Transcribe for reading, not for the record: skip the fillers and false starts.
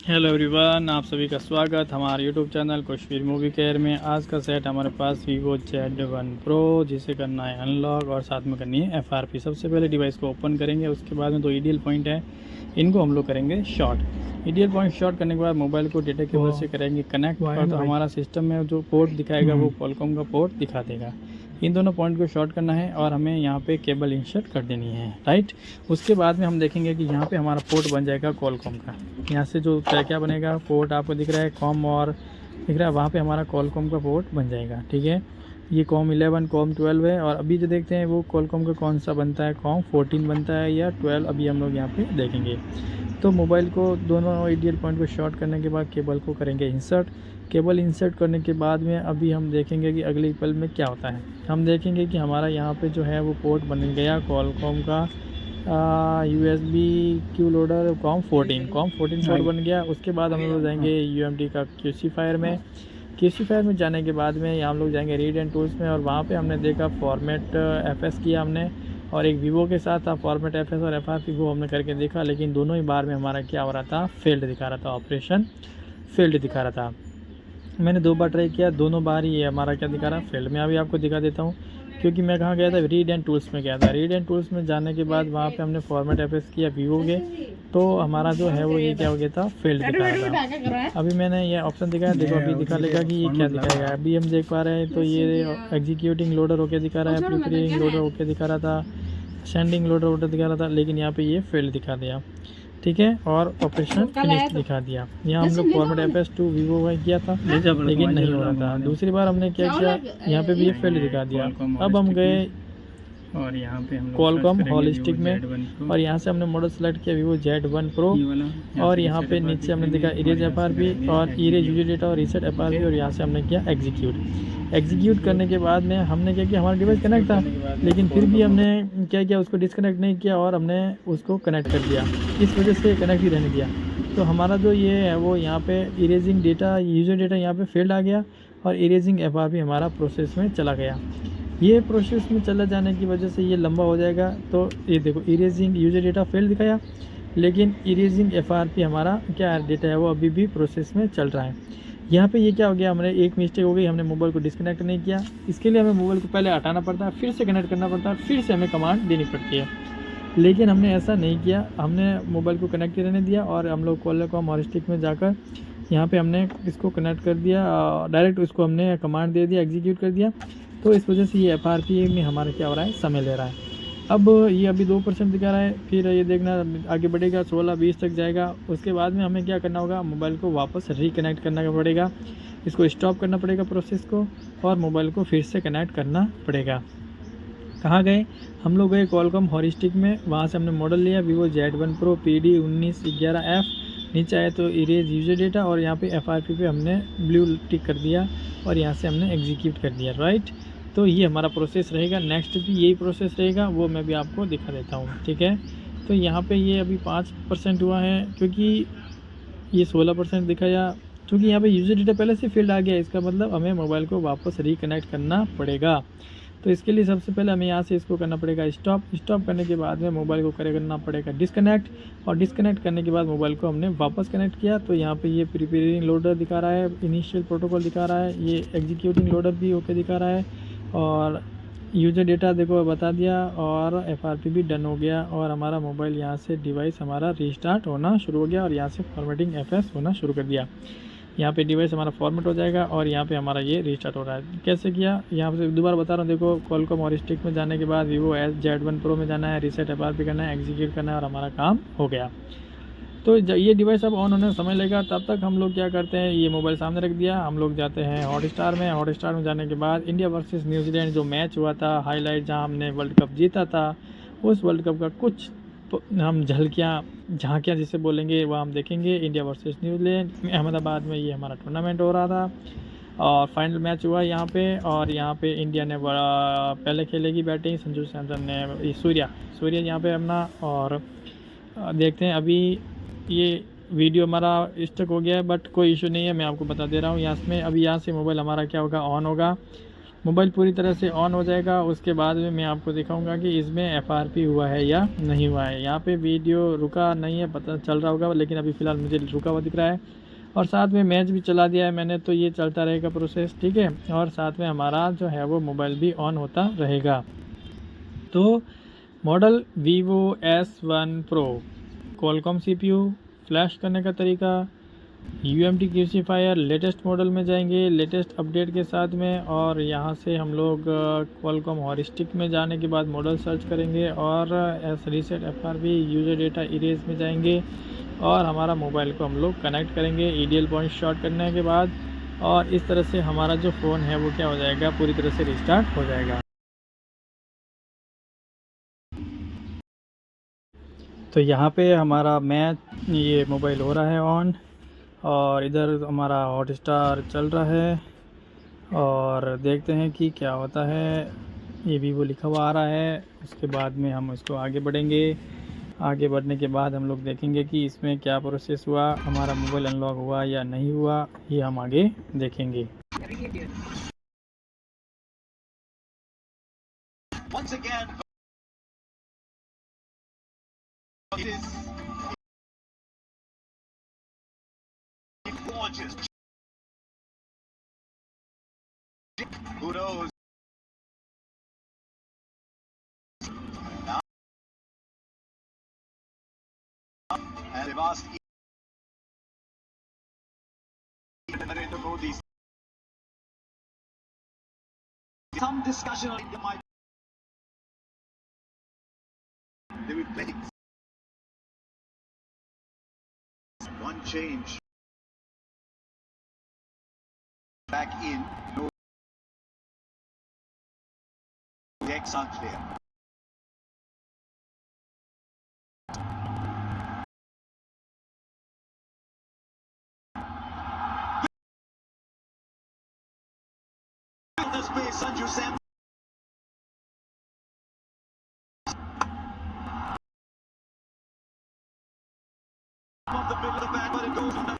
Hello everyone, आप सभी का स्वागत हमारे YouTube channel Kashmir movie care में। आज का सेट हमारे पास वीवो Z1 Pro, जिसे करना है अनलॉक और साथ में करनी है FRP। सबसे पहले डिवाइस को ओपन करेंगे, उसके बाद में 2 ईडीएल पॉइंट है, इनको हम लोग करेंगे शॉर्ट। ईडीएल पॉइंट शॉर्ट करने के बाद मोबाइल को डेटा केबल से करेंगे कनेक्ट, और तो हमारा सिस्टम में जो पोर्ट दिखाएगा वो कॉलकॉम का पोर्ट दिखा देगा। इन दोनों पॉइंट को शॉर्ट करना है और हमें यहाँ पे केबल इंसर्ट कर देनी है, राइट। उसके बाद में हम देखेंगे कि यहाँ पे हमारा पोर्ट बन जाएगा कॉलकॉम का। यहाँ से जो क्या बनेगा, पोर्ट आपको दिख रहा है कॉम और दिख रहा है, वहाँ पे हमारा कॉलकॉम का पोर्ट बन जाएगा, ठीक है। ये कॉम 11 कॉम 12 है, और अभी जो देखते हैं वो कॉलकॉम का कौन सा बनता है, कॉम 14 बनता है या 12, अभी हम लोग यहाँ पे देखेंगे। तो मोबाइल को दोनों ईडीएल पॉइंट को शॉर्ट करने के बाद केबल को करेंगे इंसर्ट। केबल इंसर्ट करने के बाद में अभी हम देखेंगे कि अगले पल में क्या होता है। हम देखेंगे कि हमारा यहाँ पे जो है वो पोर्ट बन गया कॉलकॉम का USB Q loader com 14 port बन गया। उसके बाद हम लोग जाएंगे UMD का QC फायर में। QC फायर में जाने के बाद में हम लोग जाएंगे रीड एंड टूल्स में, और वहाँ पे हमने देखा फॉर्मेट FS किया हमने, और एक वीवो के साथ था फॉर्मेट FS और FRP, वो हमने करके देखा, लेकिन दोनों ही बार में हमारा क्या हो रहा था, फेल्ड दिखा रहा था, ऑपरेशन फेल्ड दिखा रहा था। मैंने 2 बार ट्राई किया, दोनों बार ये हमारा क्या दिखा रहा है, फेल्ड। मैं अभी आपको दिखा देता हूँ, क्योंकि मैं कहाँ गया था, रीड एंड टूल्स में गया था। रीड एंड टूल्स में जाने के बाद वहाँ पे हमने फॉर्मेट FS किया वीवो के, तो हमारा जो है वो ये क्या हो गया था, फेल्ड दिखा रहा था। अभी मैंने ये ऑप्शन दिखाया, देखो अभी दिखा लेगा कि ये क्या दिखाएगा। अभी हम देख पा रहे हैं तो ये एग्जीक्यूटिंग लोडर होके दिखा रहा है, प्रिपेयरिंग लोडर होके दिखा रहा था, सेंडिंग लोडर दिखा रहा था, लेकिन यहाँ पे ये फेल्ड दिखा दिया, ठीक है, और ऑपरेशन फिनिश दिखा दिया। यहाँ हम लोग फॉर्मेट FS टू वीवो का किया था, लेकिन नहीं हो रहा था। दूसरी बार हमने क्या किया, यहाँ पे भी ये फेल्ड दिखा दिया। अब हम गए और यहाँ पे हम कॉलकॉम हॉलिस्टिक में, और यहाँ से हमने मॉडल सेलेक्ट किया वीवो Z1 Pro, और यहाँ पे नीचे हमने देखा इरेज FRP और इरेज यूजर डेटा और रीसेट FRP, और यहाँ से हमने किया एग्जीक्यूट करने के बाद में हमने क्या किया, हमारा डिवाइस कनेक्ट था, लेकिन फिर भी हमने क्या किया, उसको डिस्कनेक्ट नहीं किया और हमने उसको कनेक्ट कर दिया, इस वजह से कनेक्ट ही रहने दिया। तो हमारा जो ये है वो यहाँ पे इरेजिंग डेटा यूजर डेटा यहाँ पे फेल्ड आ गया, और इरेजिंग FRP हमारा प्रोसेस में चला गया। ये प्रोसेस में चला जाने की वजह से ये लंबा हो जाएगा। तो ये देखो, इरेजिंग यूजर डेटा फेल्ड दिखाया, लेकिन इरेजिंग FRP हमारा क्या डेटा है वो अभी भी प्रोसेस में चल रहा है। यहाँ पे ये क्या हो गया, हमने एक मिस्टेक हो गई, हमने मोबाइल को डिस्कनेक्ट नहीं किया। इसके लिए हमें मोबाइल को पहले हटाना पड़ता है, फिर से कनेक्ट करना पड़ता है, फिर से हमें कमांड देनी पड़ती है, लेकिन हमने ऐसा नहीं किया। हमने मोबाइल को कनेक्ट रहने दिया, और हम लोग कॉलकॉम हॉलिस्टिक में जाकर यहाँ पे हमने इसको कनेक्ट कर दिया, डायरेक्ट उसको हमने कमांड दे दिया, एग्जीक्यूट कर दिया। तो इस वजह से ये FRP में हमारा क्या हो रहा है, समय ले रहा है। अब ये अभी 2% दिखा रहा है, फिर ये देखना आगे बढ़ेगा 16-20 तक जाएगा। उसके बाद में हमें क्या करना होगा, मोबाइल को वापस रिकनेक्ट करना पड़ेगा, इसको स्टॉप करना पड़ेगा प्रोसेस को, और मोबाइल को फिर से कनेक्ट करना पड़ेगा। कहाँ गए, हम लोग गए कॉलकॉम हॉलिस्टिक में, वहाँ से हमने मॉडल लिया वीवो Z1 Pro PD1911F। नीचे आए तो इरेज यूजर डेटा, और यहाँ पे FRP पे हमने ब्लू टिक कर दिया, और यहाँ से हमने एग्जीक्यूट कर दिया, राइट। तो ये हमारा प्रोसेस रहेगा, नेक्स्ट भी यही प्रोसेस रहेगा, वो मैं भी आपको दिखा देता हूँ, ठीक है। तो यहाँ पे ये अभी 5% हुआ है, क्योंकि ये 16% दिखाया, क्योंकि यहाँ पे यूजर डेटा पहले से फील्ड आ गया। इसका मतलब हमें मोबाइल को वापस रिकनेक्ट करना पड़ेगा। तो इसके लिए सबसे पहले हमें यहाँ से इसको करना पड़ेगा स्टॉप करने के बाद में मोबाइल को करना पड़ेगा डिस्कनेक्ट, और डिस्कनेक्ट करने के बाद मोबाइल को हमने वापस कनेक्ट किया। तो यहाँ पे ये प्रिपेयरिंग लोडर दिखा रहा है, इनिशियल प्रोटोकॉल दिखा रहा है, ये एग्जीक्यूटिंग लोडर भी ओके दिखा रहा है, और यूजर डेटा देखो बता दिया, और FRP भी डन हो गया, और हमारा मोबाइल यहाँ से डिवाइस हमारा रीस्टार्ट होना शुरू हो गया, और यहाँ से फॉर्मेटिंग FS होना शुरू कर दिया। यहाँ पे डिवाइस हमारा फॉर्मेट हो जाएगा, और यहाँ पे हमारा ये रीस्टार्ट हो रहा है। कैसे किया, यहाँ से दोबारा बता रहा हूँ, देखो कॉलकॉम हॉलिस्टिक में जाने के बाद वीवो Z1 Pro में जाना है, रीसेट FRP करना है, एग्जीक्यूट करना है, और हमारा काम हो गया। तो ये डिवाइस अब ऑन होने में समय लगेगा, तब तक हम लोग क्या करते हैं, ये मोबाइल सामने रख दिया, हम लोग जाते हैं हॉटस्टार में। हॉटस्टार में जाने के बाद इंडिया वर्सेस न्यूजीलैंड जो मैच हुआ था, हाईलाइट जहां हमने वर्ल्ड कप जीता था, उस वर्ल्ड कप का कुछ हम झांकियाँ जिसे बोलेंगे वह हम देखेंगे। इंडिया वर्सेस न्यूजीलैंड में अहमदाबाद में ये हमारा टूर्नामेंट हो रहा था, और फाइनल मैच हुआ यहाँ पे, और यहाँ पे इंडिया ने पहले खेलेगी बैटिंग, संजू सैमसन ने सूर्या यहाँ पे अपना। और देखते हैं, अभी ये वीडियो हमारा स्टक हो गया है, बट कोई इशू नहीं है, मैं आपको बता दे रहा हूँ। यहाँ में अभी यहाँ से मोबाइल हमारा क्या होगा, ऑन होगा, मोबाइल पूरी तरह से ऑन हो जाएगा, उसके बाद में मैं आपको दिखाऊंगा कि इसमें एफआरपी हुआ है या नहीं हुआ है। यहाँ पे वीडियो रुका नहीं है, पता चल रहा होगा, लेकिन अभी फ़िलहाल मुझे रुका हुआ दिख रहा है। और साथ में मैच भी चला दिया है मैंने, तो ये चलता रहेगा प्रोसेस, ठीक है। और साथ में हमारा जो है वो मोबाइल भी ऑन होता रहेगा। तो model Vivo S1 pro, Qualcomm CPU, flash करने का तरीका, UMT क्यूसीफायर, लेटेस्ट मॉडल में जाएंगे लेटेस्ट अपडेट के साथ में। और यहाँ से हम लोग क्वालकॉम हॉरिस्टिक में जाने के बाद मॉडल सर्च करेंगे और reset FRP user data erase में जाएंगे और हमारा मोबाइल को हम लोग कनेक्ट करेंगे EDL पॉइंट शॉर्ट करने के बाद। और इस तरह से हमारा जो फ़ोन है वो क्या हो जाएगा, पूरी तरह से रिस्टार्ट हो जाएगा। तो यहाँ पे हमारा मैच, ये मोबाइल हो रहा है ऑन, और इधर हमारा हॉटस्टार चल रहा है। और देखते हैं कि क्या होता है। ये वीवो लिखा हुआ आ रहा है, उसके बाद में हम इसको आगे बढ़ेंगे। आगे बढ़ने के बाद हम लोग देखेंगे कि इसमें क्या प्रोसेस हुआ, हमारा मोबाइल अनलॉक हुआ या नहीं हुआ, ये हम आगे देखेंगे। Once again, gorgeous. Who knows? Now, and they've asked Narendra Modi. Some discussion on India might. They will play. One change. Back in. No. Decks are clear. The space, Sanju Sam. Of the middle of the back, but it goes on the